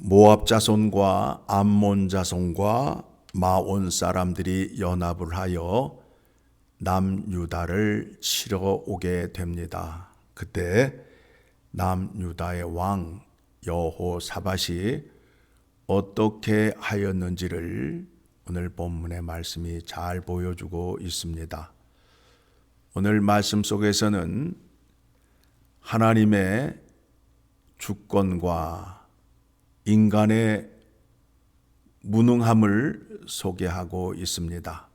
모압 자손과 암몬 자손과 마온 사람들이 연합을 하여 남유다를 치러 오게 됩니다. 그때 남유다의 왕 여호사밧이 어떻게 하였는지를 오늘 본문의 말씀이 잘 보여주고 있습니다. 오늘 말씀 속에서는 하나님의 주권과 인간의 무능함을 소개하고 있습니다.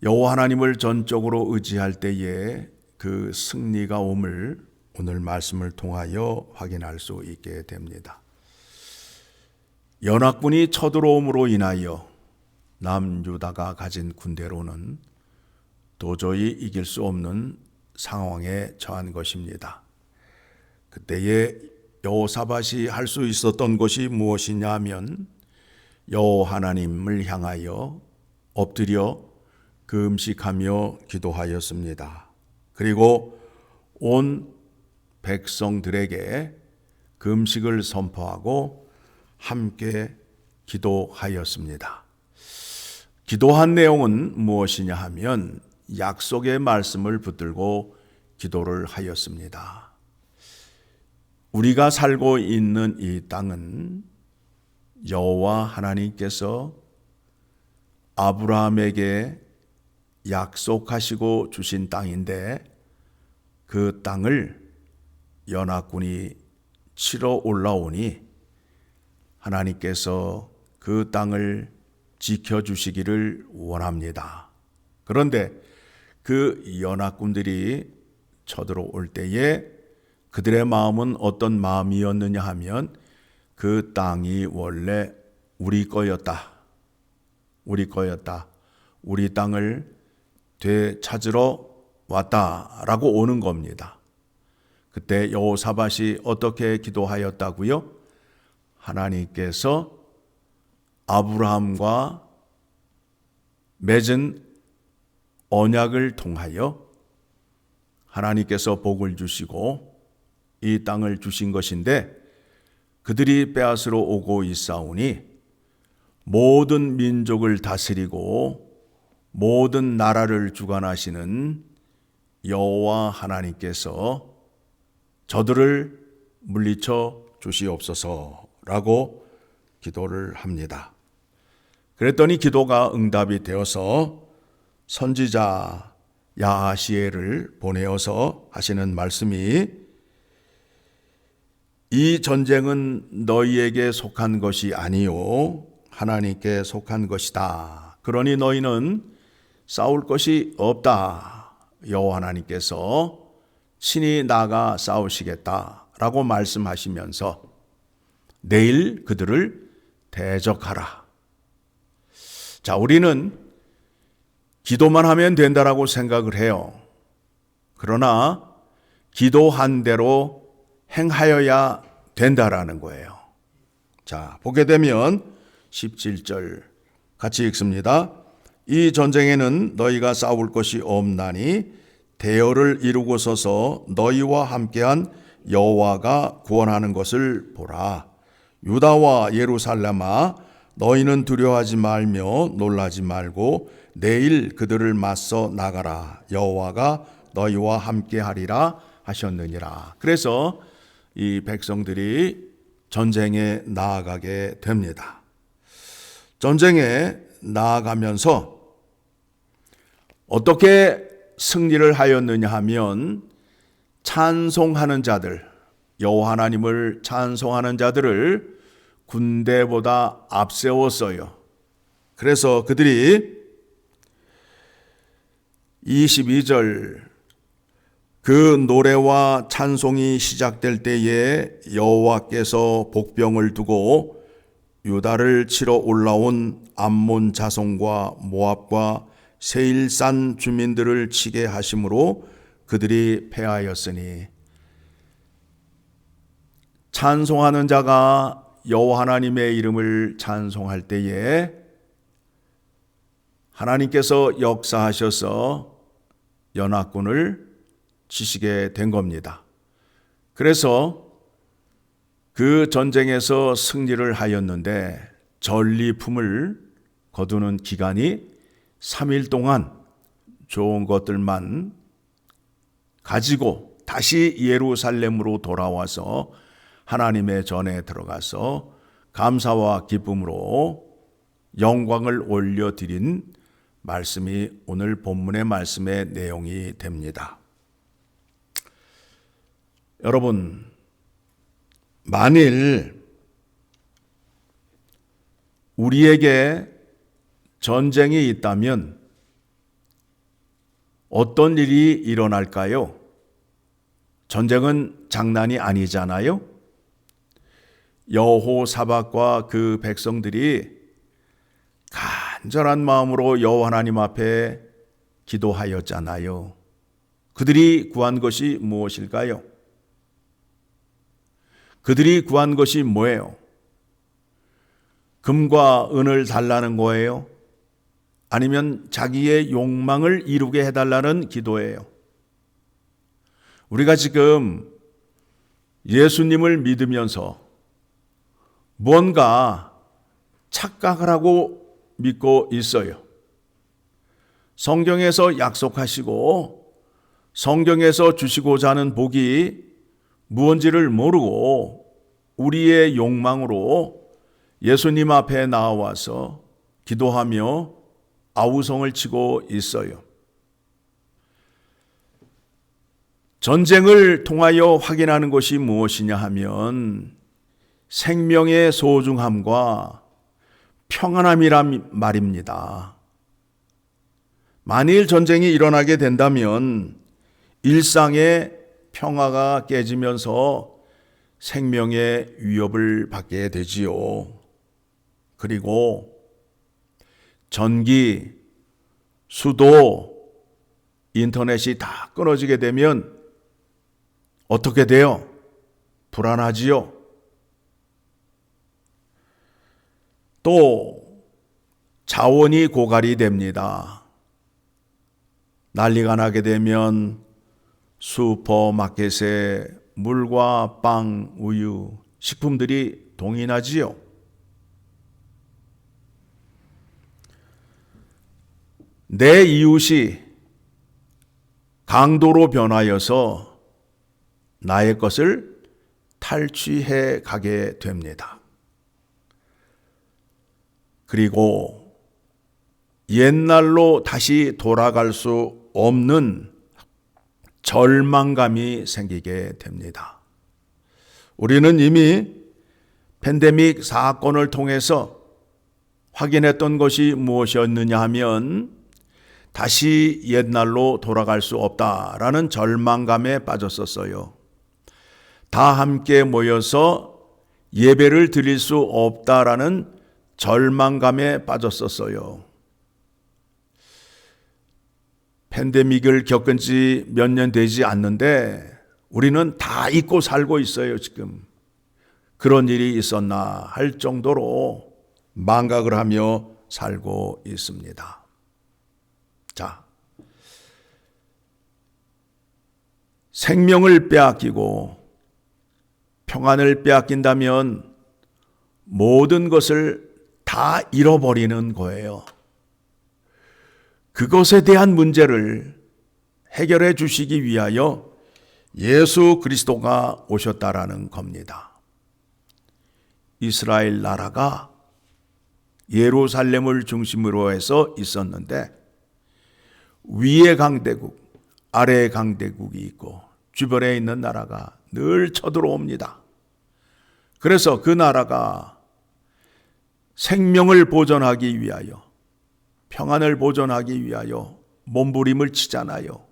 여호와 하나님을 전적으로 의지할 때에 그 승리가 옴을 오늘 말씀을 통하여 확인할 수 있게 됩니다. 연합군이 쳐들어옴으로 인하여 남유다가 가진 군대로는 도저히 이길 수 없는 상황에 처한 것입니다. 그때에 여호사밧이 할 수 있었던 것이 무엇이냐 하면 여호와 하나님을 향하여 엎드려 금식하며 기도하였습니다. 그리고 온 백성들에게 금식을 선포하고 함께 기도하였습니다. 기도한 내용은 무엇이냐 하면 약속의 말씀을 붙들고 기도를 하였습니다. 우리가 살고 있는 이 땅은 여호와 하나님께서 아브라함에게 약속하시고 주신 땅인데 그 땅을 연합군이 치러 올라오니 하나님께서 그 땅을 지켜주시기를 원합니다. 그런데 그 연합군들이 쳐들어올 때에 그들의 마음은 어떤 마음이었느냐 하면 그 땅이 원래 우리 거였다. 우리 땅을 되찾으러 왔다라고 오는 겁니다. 그때 여호사밧이 어떻게 기도하였다고요? 하나님께서 아브라함과 맺은 언약을 통하여 하나님께서 복을 주시고 이 땅을 주신 것인데 그들이 빼앗으러 오고 있사오니 모든 민족을 다스리고 모든 나라를 주관하시는 여호와 하나님께서 저들을 물리쳐 주시옵소서라고 기도를 합니다. 그랬더니 기도가 응답이 되어서 선지자 야하시엘을 보내어서 하시는 말씀이 이 전쟁은 너희에게 속한 것이 아니요 하나님께 속한 것이다. 그러니 너희는 싸울 것이 없다. 여호와 하나님께서 친히 나가 싸우시겠다라고 말씀하시면서 내일 그들을 대적하라. 자, 우리는 기도만 하면 된다라고 생각을 해요. 그러나 기도한 대로 행하여야 된다라는 거예요. 자, 보게 되면 17절 같이 읽습니다. 이 전쟁에는 너희가 싸울 것이 없나니 대열을 이루고 서서 너희와 함께한 여호와가 구원하는 것을 보라. 유다와 예루살렘아 너희는 두려워하지 말며 놀라지 말고 내일 그들을 맞서 나가라. 여호와가 너희와 함께하리라 하셨느니라. 그래서 이 백성들이 전쟁에 나아가게 됩니다. 전쟁에 나아가면서 어떻게 승리를 하였느냐 하면 찬송하는 자들, 여호와 하나님을 찬송하는 자들을 군대보다 앞세웠어요. 그래서 그들이 22절 그 노래와 찬송이 시작될 때에 여호와께서 복병을 두고 유다를 치러 올라온 암몬 자손과 모압과 세일산 주민들을 치게 하심으로 그들이 패하였으니 찬송하는 자가 여호와 하나님의 이름을 찬송할 때에 하나님께서 역사하셔서 연합군을 치시게 된 겁니다. 그래서 그 전쟁에서 승리를 하였는데 전리품을 거두는 기간이 3일 동안 좋은 것들만 가지고 다시 예루살렘으로 돌아와서 하나님의 전에 들어가서 감사와 기쁨으로 영광을 올려드린 말씀이 오늘 본문의 말씀의 내용이 됩니다. 여러분, 만일 우리에게 전쟁이 있다면 어떤 일이 일어날까요? 전쟁은 장난이 아니잖아요. 여호사밧과 그 백성들이 간절한 마음으로 여호와 하나님 앞에 기도하였잖아요. 그들이 구한 것이 무엇일까요? 그들이 구한 것이 뭐예요? 금과 은을 달라는 거예요? 아니면 자기의 욕망을 이루게 해달라는 기도예요? 우리가 지금 예수님을 믿으면서 뭔가 착각을 하고 믿고 있어요. 성경에서 약속하시고 성경에서 주시고자 하는 복이 무언지를 모르고 우리의 욕망으로 예수님 앞에 나와서 기도하며 아우성을 치고 있어요. 전쟁을 통하여 확인하는 것이 무엇이냐 하면 생명의 소중함과 평안함이란 말입니다. 만일 전쟁이 일어나게 된다면 일상의 평화가 깨지면서 생명의 위협을 받게 되지요. 그리고 전기, 수도, 인터넷이 다 끊어지게 되면 어떻게 돼요? 불안하지요. 또 자원이 고갈이 됩니다. 난리가 나게 되면 슈퍼마켓에 물과 빵, 우유, 식품들이 동인하지요. 내 이웃이 강도로 변하여서 나의 것을 탈취해 가게 됩니다. 그리고 옛날로 다시 돌아갈 수 없는 절망감이 생기게 됩니다. 우리는 이미 팬데믹 사건을 통해서 확인했던 것이 무엇이었느냐 하면 다시 옛날로 돌아갈 수 없다라는 절망감에 빠졌었어요. 다 함께 모여서 예배를 드릴 수 없다라는 절망감에 빠졌었어요. 팬데믹을 겪은 지 몇 년 되지 않는데 우리는 다 잊고 살고 있어요, 지금. 그런 일이 있었나 할 정도로 망각을 하며 살고 있습니다. 자, 생명을 빼앗기고 평안을 빼앗긴다면 모든 것을 다 잃어버리는 거예요. 그것에 대한 문제를 해결해 주시기 위하여 예수 그리스도가 오셨다라는 겁니다. 이스라엘 나라가 예루살렘을 중심으로 해서 있었는데 위에 강대국, 아래에 강대국이 있고 주변에 있는 나라가 늘 쳐들어옵니다. 그래서 그 나라가 생명을 보존하기 위하여, 평안을 보존하기 위하여 몸부림을 치잖아요.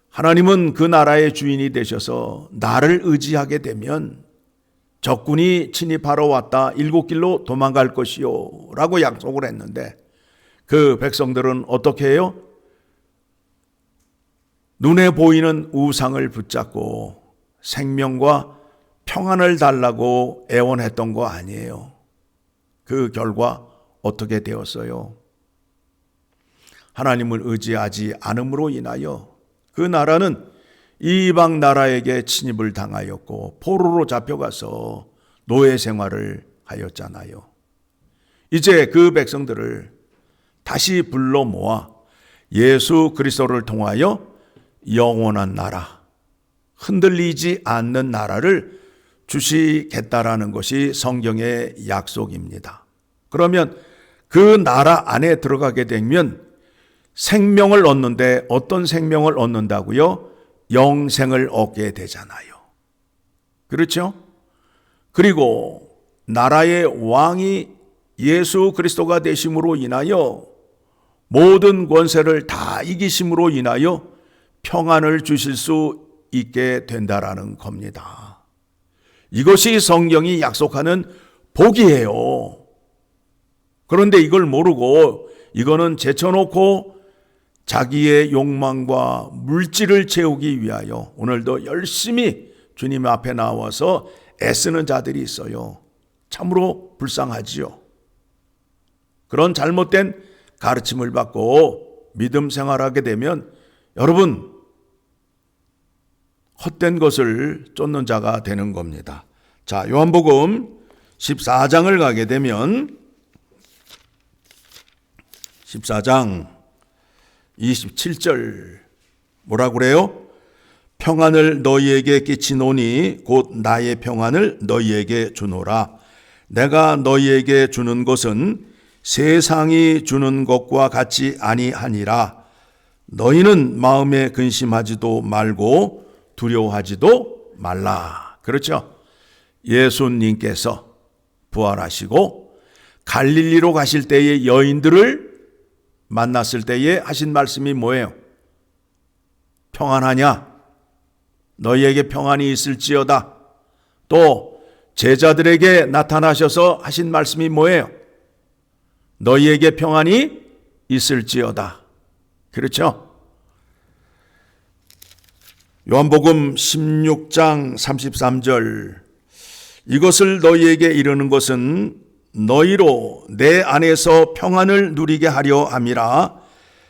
하나님은 그 나라의 주인이 되셔서 나를 의지하게 되면 적군이 침입하러 왔다 7길로 도망갈 것이요 라고 약속을 했는데 그 백성들은 어떻게 해요? 눈에 보이는 우상을 붙잡고 생명과 평안을 달라고 애원했던 거 아니에요. 그 결과 어떻게 되었어요? 하나님을 의지하지 않음으로 인하여 그 나라는 이방 나라에게 침입을 당하였고 포로로 잡혀가서 노예 생활을 하였잖아요. 이제 그 백성들을 다시 불러 모아 예수 그리스도를 통하여 영원한 나라, 흔들리지 않는 나라를 주시겠다라는 것이 성경의 약속입니다. 그러면 그 나라 안에 들어가게 되면 생명을 얻는데 어떤 생명을 얻는다고요? 영생을 얻게 되잖아요. 그렇죠? 그리고 나라의 왕이 예수 그리스도가 되심으로 인하여 모든 권세를 다 이기심으로 인하여 평안을 주실 수 있게 된다라는 겁니다. 이것이 성경이 약속하는 복이에요. 그런데 이걸 모르고 이거는 제쳐놓고 자기의 욕망과 물질을 채우기 위하여 오늘도 열심히 주님 앞에 나와서 애쓰는 자들이 있어요. 참으로 불쌍하지요. 그런 잘못된 가르침을 받고 믿음 생활하게 되면 여러분 헛된 것을 쫓는 자가 되는 겁니다. 자, 요한복음 14장을 가게 되면 14장 27절 뭐라 그래요? 평안을 너희에게 끼치노니 곧 나의 평안을 너희에게 주노라. 내가 너희에게 주는 것은 세상이 주는 것과 같이 아니하니라. 너희는 마음에 근심하지도 말고 두려워하지도 말라. 그렇죠? 예수님께서 부활하시고 갈릴리로 가실 때의 여인들을 만났을 때에 하신 말씀이 뭐예요? 평안하냐? 너희에게 평안이 있을지어다. 또 제자들에게 나타나셔서 하신 말씀이 뭐예요? 너희에게 평안이 있을지어다. 그렇죠? 요한복음 16장 33절 이것을 너희에게 이르는 것은 너희로 내 안에서 평안을 누리게 하려 함이라.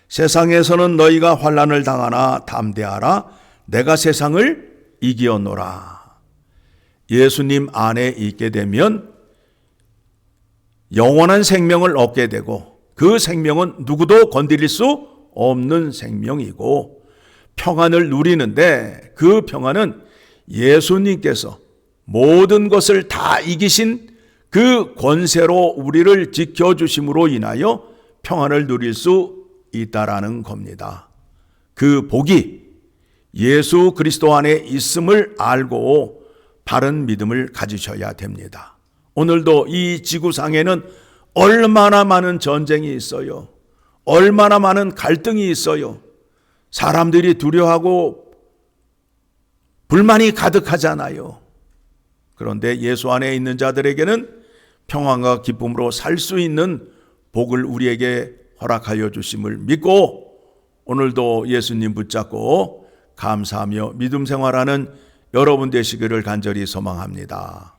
세상에서는 너희가 환난을 당하나 담대하라. 내가 세상을 이기었노라. 예수님 안에 있게 되면 영원한 생명을 얻게 되고 그 생명은 누구도 건드릴 수 없는 생명이고 평안을 누리는데 그 평안은 예수님께서 모든 것을 다 이기신 그 권세로 우리를 지켜주심으로 인하여 평안을 누릴 수 있다라는 겁니다. 그 복이 예수 그리스도 안에 있음을 알고 바른 믿음을 가지셔야 됩니다. 오늘도 이 지구상에는 얼마나 많은 전쟁이 있어요. 얼마나 많은 갈등이 있어요. 사람들이 두려워하고 불만이 가득하잖아요. 그런데 예수 안에 있는 자들에게는 평안과 기쁨으로 살 수 있는 복을 우리에게 허락하여 주심을 믿고 오늘도 예수님 붙잡고 감사하며 믿음 생활하는 여러분 되시기를 간절히 소망합니다.